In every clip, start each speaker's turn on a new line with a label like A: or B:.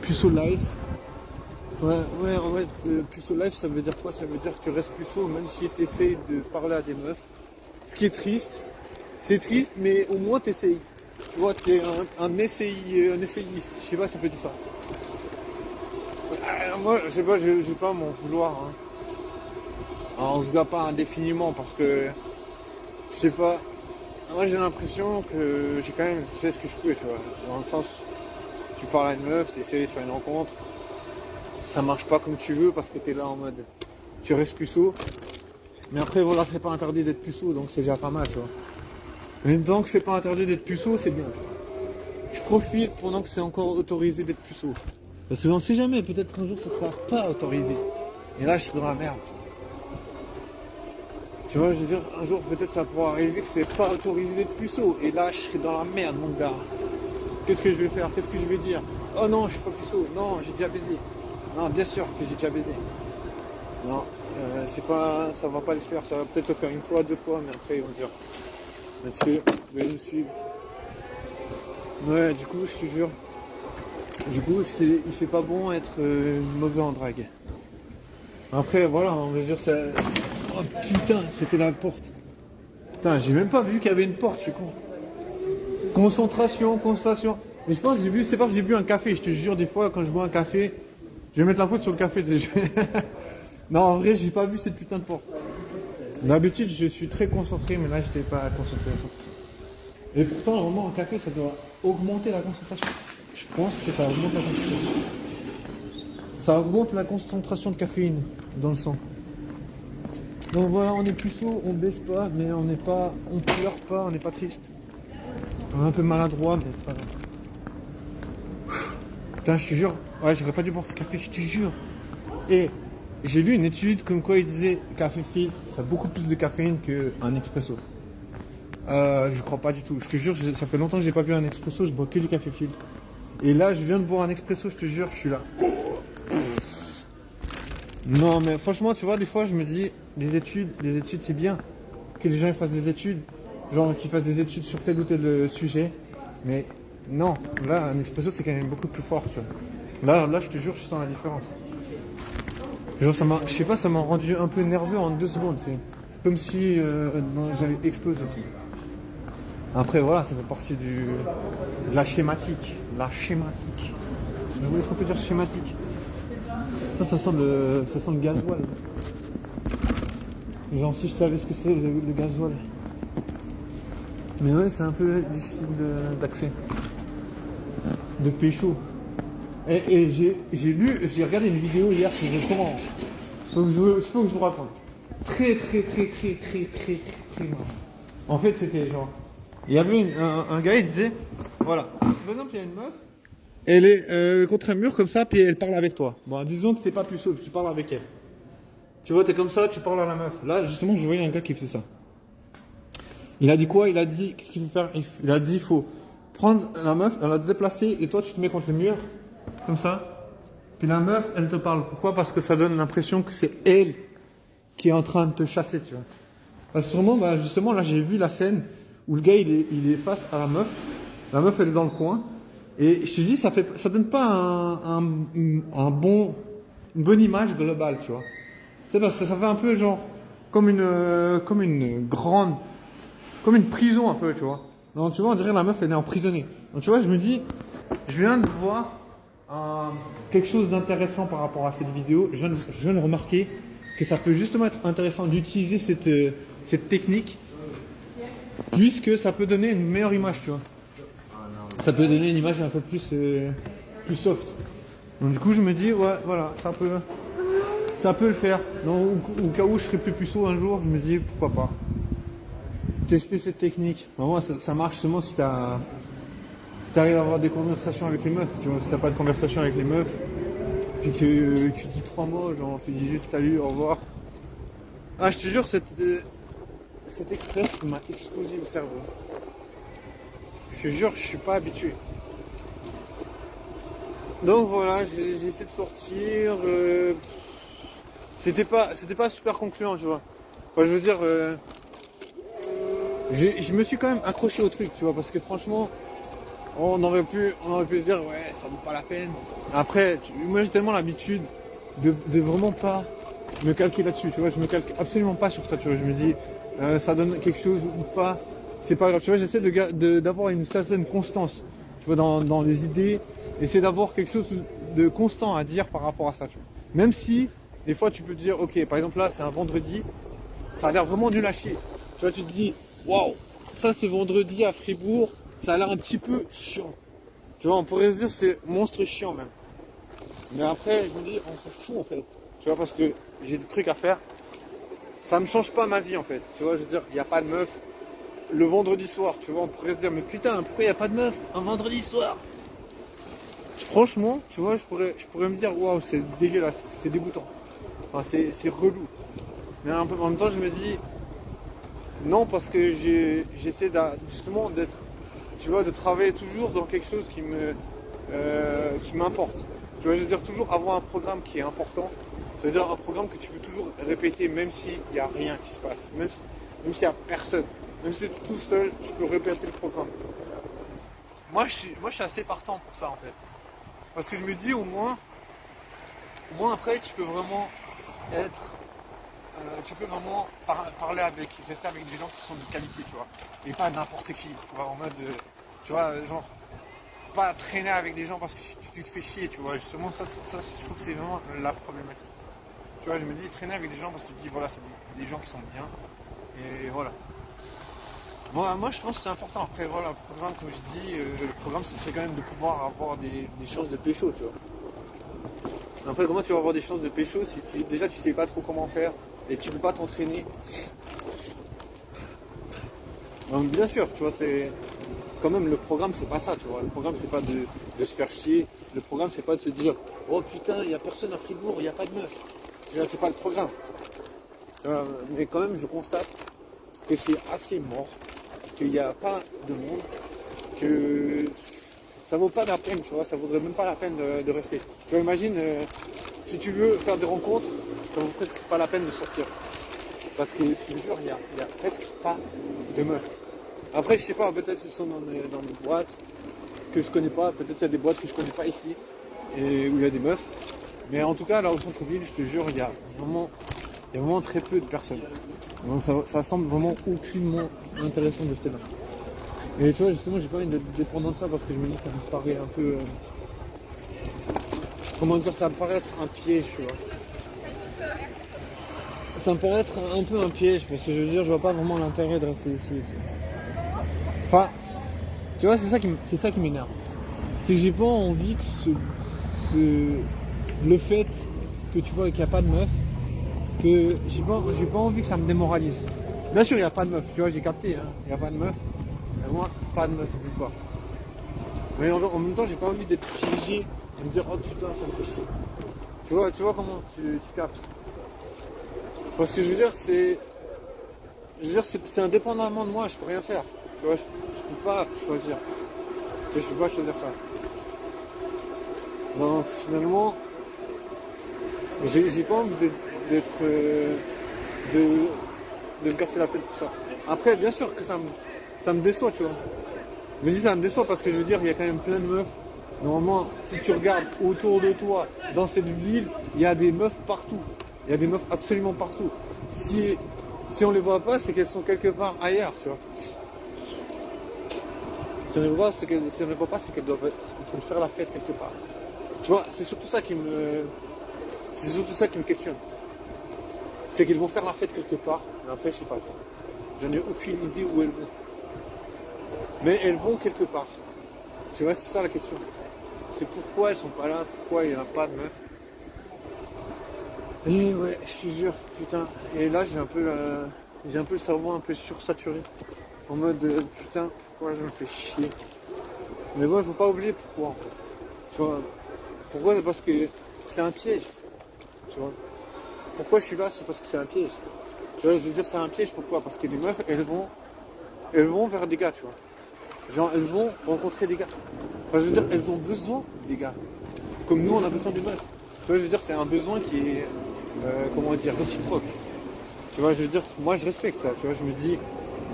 A: Puceau life. Ouais, en fait, puceau life, ça veut dire quoi? Ça veut dire que tu restes puceau même si tu essayes de parler à des meufs. Ce qui est triste, c'est triste, mais au moins tu essayes. Tu vois, tu es un essayiste. Je sais pas si on peut dire ça. Moi, je sais pas, je vais pas m'en vouloir. Hein. Alors, on se gâte pas indéfiniment parce que, je sais pas, moi j'ai l'impression que j'ai quand même fait ce que je peux, tu vois. Dans le sens, tu parles à une meuf, tu essaies de faire une rencontre, ça marche pas comme tu veux parce que tu es là en mode, tu restes puceau. Mais après, voilà, c'est pas interdit d'être puceau, donc c'est déjà pas mal, tu vois. Mais tant que c'est pas interdit d'être puceau, c'est bien. Je profite pendant que c'est encore autorisé d'être puceau. Parce qu'on sait jamais, peut-être qu'un jour ça sera pas autorisé. Et là, je suis dans la merde. Tu vois, je veux dire, un jour peut-être ça pourra arriver que c'est pas autorisé d'être puceau. Et là, je serai dans la merde, mon gars. Qu'est-ce que je vais faire? Qu'est-ce que je vais dire? Oh non, je suis pas puceau. Non, j'ai déjà baisé. Non, bien sûr que j'ai déjà baisé. Non, c'est pas, ça va pas le faire. Ça va peut-être le faire une fois, deux fois, mais après ils vont dire, monsieur, veuillez nous suivre. Ouais, du coup, je te jure. Du coup, il fait pas bon être mauvais en drague. Après, voilà, on va dire ça. Oh putain, c'était la porte. Putain, j'ai même pas vu qu'il y avait une porte, je suis con. Concentration. Mais je pense que j'ai bu, c'est pas que j'ai bu un café, je te jure, des fois, quand je bois un café, je vais mettre la faute sur le café. Tu sais, non, en vrai, j'ai pas vu cette putain de porte. D'habitude, je suis très concentré, mais là, j'étais pas concentré à 100%. Et pourtant, normalement, un café, ça doit augmenter la concentration. Je pense que ça augmente la concentration. Ça augmente la concentration de caféine dans le sang. Donc voilà, on est puceau, on baisse pas, mais on n'est pas, on pleure pas, on n'est pas triste. On est un peu maladroit, mais c'est pas grave. Putain, je te jure, ouais, j'aurais pas dû boire ce café, je te jure. Et j'ai lu une étude comme quoi il disait café filtre, ça a beaucoup plus de caféine qu'un expresso. Je crois pas du tout. Je te jure, ça fait longtemps que j'ai pas bu un expresso, je bois que du café filtre. Et là, je viens de boire un expresso, je te jure, je suis là. Non, mais franchement, tu vois, des fois, je me dis, les études c'est bien. Que les gens ils fassent des études, genre qu'ils fassent des études sur tel ou tel sujet. Mais non, là, un expresso, c'est quand même beaucoup plus fort, tu vois. Là, je te jure, je sens la différence. Genre, je sais pas, ça m'a rendu un peu nerveux en 2 secondes. C'est comme si j'allais exploser, tu vois. Après, voilà, ça fait partie de la schématique. La schématique. Est-ce qu'on peut dire schématique? Ça sent le gasoil. Genre si je savais ce que c'est le gasoil. Mais ouais, c'est un peu difficile d'accès. De pécho. Et j'ai regardé une vidéo hier sur le restaurant. Faut que je vous raconte. Très marrant. En fait, c'était genre. Il y avait un gars, il disait, voilà. Par exemple, il y a une meuf. Elle est contre un mur comme ça, puis elle parle avec toi. Bon, disons que t'es pas puceau, tu parles avec elle. Tu vois, t'es comme ça, tu parles à la meuf. Là, justement, je voyais un gars qui faisait ça. Il a dit quoi? Il a dit, qu'est-ce qu'il faut faire? Il a dit, il faut prendre la meuf, la déplacer, et toi, tu te mets contre le mur, comme ça. Puis la meuf, elle te parle. Pourquoi? Parce que ça donne l'impression que c'est elle qui est en train de te chasser, tu vois. Parce que sûrement, bah, justement, là, j'ai vu la scène où le gars, il est face à la meuf. La meuf, elle est dans le coin. Et je te dis, ça donne pas une bonne image globale, tu vois. Tu sais, parce que ça fait un peu genre, comme une prison un peu, tu vois. Donc, tu vois, on dirait la meuf, elle est emprisonnée. Donc, tu vois, je me dis, je viens de voir quelque chose d'intéressant par rapport à cette vidéo. Je viens de remarquer que ça peut justement être intéressant d'utiliser cette technique, puisque ça peut donner une meilleure image, tu vois. Ça peut donner une image un peu plus soft. Donc du coup je me dis ouais voilà ça peut le faire. Donc, au cas où je serais plus puceau un jour, je me dis pourquoi pas tester cette technique. Vraiment ça marche seulement si t'arrives à avoir des conversations avec les meufs. Tu vois, si t'as pas de conversation avec les meufs, puis que tu dis 3 mots, genre tu dis juste salut, au revoir. Ah je te jure cet express m'a explosé le cerveau. Je te jure, je suis pas habitué. Donc voilà, j'ai essayé de sortir. C'était pas super concluant, tu vois. Enfin, je veux dire, je me suis quand même accroché au truc, tu vois, parce que franchement, on aurait pu se dire, ouais, ça vaut pas la peine. Après, moi j'ai tellement l'habitude de vraiment pas me calquer là-dessus, tu vois, je me calque absolument pas sur ça, tu vois, je me dis, ça donne quelque chose ou pas, c'est pas grave, tu vois, j'essaie d'avoir une certaine constance, tu vois, dans les idées, essayer d'avoir quelque chose de constant à dire par rapport à ça, tu vois. Même si, des fois, tu peux te dire, ok, par exemple là, c'est un vendredi, ça a l'air vraiment nul à chier. Tu vois, tu te dis, waouh, ça c'est vendredi à Fribourg, ça a l'air un petit peu chiant. Tu vois, on pourrait se dire c'est monstre chiant même. Mais après, je me dis, on s'en fout en fait. Tu vois, parce que j'ai des trucs à faire. Ça me change pas ma vie en fait. Tu vois, je veux dire, il n'y a pas de meuf le vendredi soir. Tu vois, on pourrait se dire, mais putain, pourquoi il n'y a pas de meuf un vendredi soir? Franchement, tu vois, je pourrais me dire, waouh, c'est dégueulasse, c'est dégoûtant. Enfin, c'est relou. Mais en même temps, je me dis, non, parce que j'essaie justement d'être, tu vois, de travailler toujours dans quelque chose qui m'importe. Tu vois, je veux dire, toujours avoir un programme qui est important. C'est-à-dire un programme que tu peux toujours répéter, même s'il n'y a rien qui se passe, même s'il n'y a personne, même si tu es tout seul, tu peux répéter le programme. Moi, je suis assez partant pour ça, en fait. Parce que je me dis, au moins après, tu peux vraiment être tu peux vraiment parler rester avec des gens qui sont de qualité, tu vois, et pas n'importe qui, tu vois, en mode, tu vois, genre, pas traîner avec des gens parce que tu te fais chier, tu vois, justement, ça je trouve que c'est vraiment la problématique. Tu vois, je me dis, traîner avec des gens parce que tu te dis, voilà, c'est des gens qui sont bien, et voilà. Moi, je pense que c'est important. Après, voilà, le programme, comme je dis, le programme, c'est quand même de pouvoir avoir des chances de pécho, tu vois. Après, comment tu vas avoir des chances de pécho si déjà tu sais pas trop comment faire et tu peux pas t'entraîner? Donc, bien sûr, tu vois, c'est quand même le programme, c'est pas ça, tu vois. Le programme, c'est pas de se faire chier. Le programme, c'est pas de se dire, oh putain, il y a personne à Fribourg, il n'y a pas de meuf. Tu vois, c'est pas le programme. Mais quand même, je constate que c'est assez mort, qu'il n'y a pas de monde, que ça vaut pas la peine, tu vois, ça vaudrait même pas la peine de rester. Tu vois, imagine, si tu veux faire des rencontres, ça vaut presque pas la peine de sortir. Parce que je te jure, il y a presque pas de meufs. Après, je sais pas, peut-être ils sont dans des boîtes que je connais pas, peut-être il y a des boîtes que je connais pas ici, et où il y a des meufs. Mais en tout cas, là au centre-ville, je te jure, il y a vraiment très peu de personnes. Donc ça semble vraiment aucunement intéressant de rester là. Et tu vois, justement, j'ai pas envie de dépendre de ça parce que je me dis que ça me paraît un peu... comment dire, ça me paraît être un piège, tu vois. Ça me paraît être un peu un piège parce que je veux dire, je vois pas vraiment l'intérêt de rester ici. Enfin, tu vois, c'est ça qui m'énerve. C'est que j'ai pas envie que le fait que tu vois qu'il n'y a pas de meuf, que j'ai pas envie que ça me démoralise. Bien sûr, il n'y a pas de meuf, tu vois, j'ai capté, hein, il n'y a pas de meuf. Et moi, pas de meuf, plus quoi. Mais en même temps, j'ai pas envie d'être piégé et me dire, oh putain, ça me fait chier. Tu vois comment tu captes. Parce que je veux dire, c'est indépendamment de moi, je peux rien faire. Tu vois, je peux pas choisir. Je peux pas choisir ça. Donc finalement, j'ai pas envie d'être de me casser la tête pour ça. Après, bien sûr que ça me déçoit, tu vois. Je me dis ça me déçoit parce que je veux dire, il y a quand même plein de meufs. Normalement, si tu regardes autour de toi, dans cette ville, il y a des meufs partout. Il y a des meufs absolument partout. Si on les voit pas, c'est qu'elles sont quelque part ailleurs, tu vois. Si on les voit pas, c'est qu'elles doivent être en train de faire la fête quelque part. Tu vois, c'est surtout ça qui me questionne. C'est qu'ils vont faire la fête quelque part, mais après, je sais pas. J'en ai aucune idée où elles vont. Mais elles vont quelque part. Tu vois, c'est ça la question. C'est pourquoi elles sont pas là, pourquoi il n'y en a pas de meufs. Et ouais, je te jure, putain. Et là, j'ai un peu le cerveau un peu sursaturé. En mode, putain, pourquoi je me fais chier. Mais bon, il faut pas oublier pourquoi, en fait. Tu vois, pourquoi? C'est parce que c'est un piège. Tu vois. Pourquoi je suis là? C'est parce que c'est un piège. Tu vois, je veux dire, c'est un piège, pourquoi? Parce que les meufs, elles vont vers des gars, tu vois. Genre, elles vont rencontrer des gars. Enfin, je veux dire, elles ont besoin des gars. Comme nous, on a besoin des meufs. Tu vois, je veux dire, c'est un besoin qui est, comment dire, réciproque. Tu vois, je veux dire, moi, je respecte ça. Tu vois, je me dis,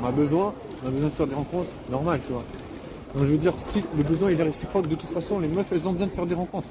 A: on a besoin de faire des rencontres normales, tu vois. Donc, je veux dire, si le besoin il est réciproque, de toute façon, les meufs, elles ont besoin de faire des rencontres.